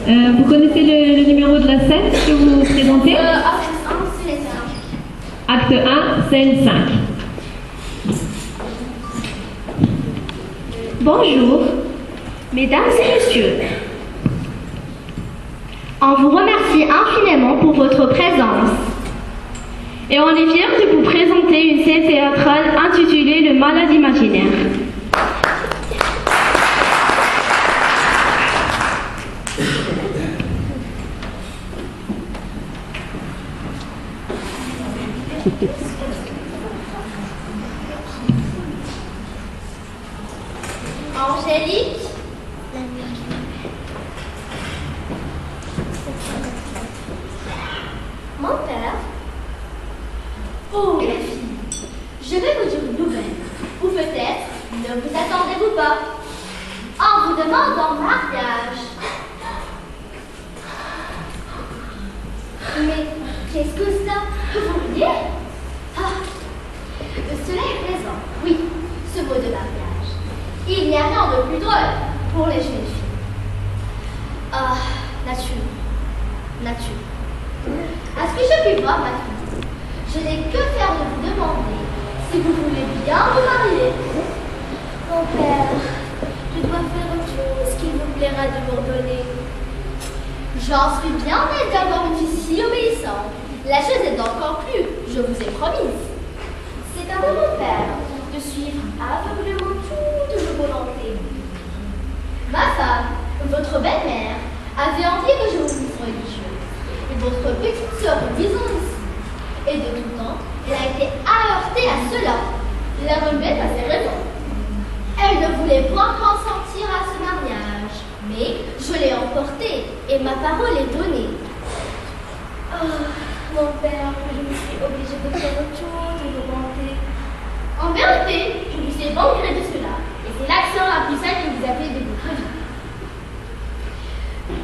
Vous connaissez le numéro de la scène que vous présentez? Acte 1, scène 5. Bonjour, mesdames et messieurs. On vous remercie infiniment pour votre présence. Et on est fiers de vous présenter une scène théâtrale intitulée Le Malade imaginaire. Angélique? Mon père? Oh, la fille, je vais vous dire une nouvelle. Ou peut-être ne vous attendez-vous pas. On vous demande en mariage. Mais qu'est-ce que ça? Vous riez? Ah, cela est plaisant. Oui, ce mot de mariage. Il n'y a rien de plus drôle pour les jeunes filles. Ah, nature. Nature. À ce que je puis voir, ma fille, je n'ai que faire de vous demander si vous voulez bien vous marier. Mon père, je dois faire tout ce qu'il vous plaira de m'ordonner. J'en suis bien bête d'avoir une fille si obéissante. La chose est encore plus, je vous ai promise. C'est à mon père de suivre aveuglément toutes vos volontés. Ma femme, votre belle-mère, avait envie que je vous dise religieux. Et votre petite sœur disons ici. Et de tout temps, elle a été heurtée à cela. La regrette à ses raisons. Elle ne voulait point consentir à ce mariage, mais je l'ai emportée et ma parole est donnée. Oh, mon père, je me suis obligée de faire autre chose de vous vanter. En vérité, je vous ai bon gré de cela, et c'est l'action la plus simple que vous avez de votre vie.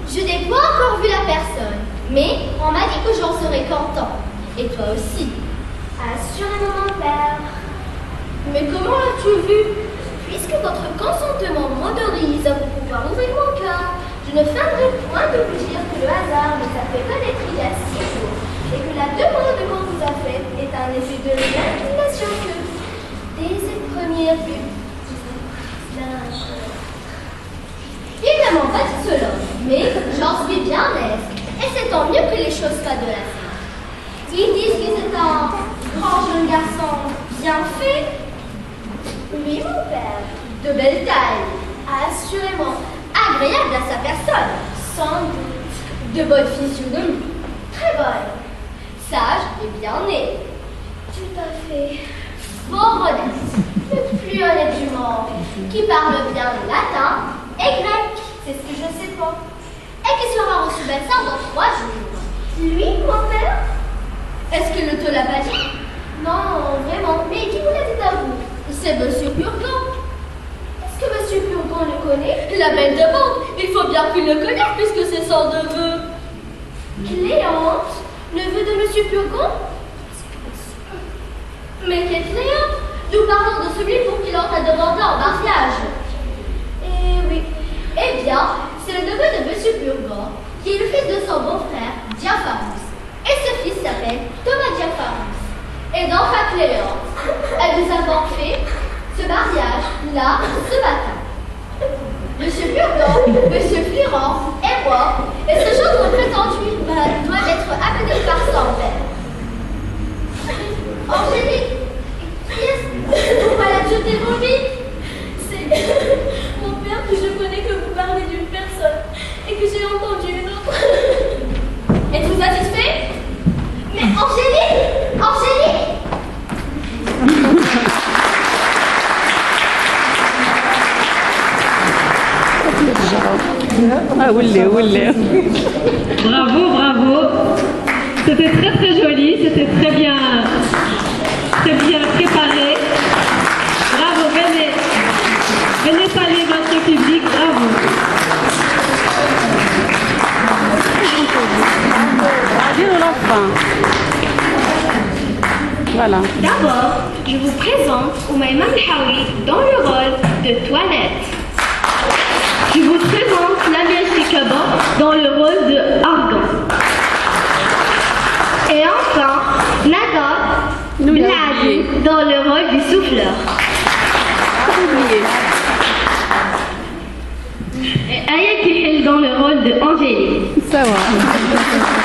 Je n'ai pas encore vu la personne, mais on m'a dit que j'en serais content. Et toi aussi. Assurément, mon père. Mais comment l'as-tu vu? Puisque votre consentement m'autorise à vous pouvoir ouvrir mon cœur, je ne feindrai point de vous dire que le hasard nous a fait connaître il y a 6 jours, et que la demande qu'on vous a faite est un effet de l'inclination que, dès cette première vue, il ne m'ont pas dit cela, mais j'en suis bien aise, et c'est tant mieux que les choses soient de la sorte. Ils disent que c'est un grand jeune garçon bien fait. Oui, mon père, de belle taille, assurément agréable à sa personne, sans doute, de bonne physionomie, très bonne, sage et bien née. Tout à fait. Fort modeste, le plus honnête du monde, qui parle bien latin et grec, c'est ce que je sais pas, et qui sera reçu médecin dans 3 jours. Lui, mon père? Est-ce qu'il ne te l'a pas dit? Non, vraiment, mais qui vous l'a dit à vous? C'est Monsieur Purgon. Est-ce que Monsieur Purgon le connaît? La belle de banque, il faut bien qu'il le connaisse puisque c'est son neveu. Cléante, neveu de Monsieur Purgon? Mais quelle Cléante? Nous parlons de celui pour qui l'on t'a demandé en mariage. Eh oui. Eh bien, c'est le neveu de Monsieur Purgon, qui est le fils de son beau-frère, Diapharus. Et ce fils s'appelle Thomas Diapharus. Et dans sa Cléante, elle nous a donc fait ce mariage, là, ce matin. Monsieur Purgon, Monsieur Florent et moi, et ce gendre prétendu doit être amené par son père. Angélique, qui est-ce? Pourquoi la jeter vos vies? C'est mon père que je connais que vous parlez d'une personne et que j'ai entendu une autre. Êtes-vous satisfait? Mais Angélique! Angélique! Ah, oulé. Bravo, bravo. C'était très très joli, c'était très bien préparé. Bravo, venez saluer votre public, bravo. Dire l'enfant. Voilà. D'abord, je vous présente Oumaima Hawi dans le rôle de Toilette. Je vous présente Lamia Sikaba dans le rôle de Argan. Et enfin, Nada Bladi dans le rôle du souffleur. Et Aya Kihil dans le rôle de Angélique. Ça va.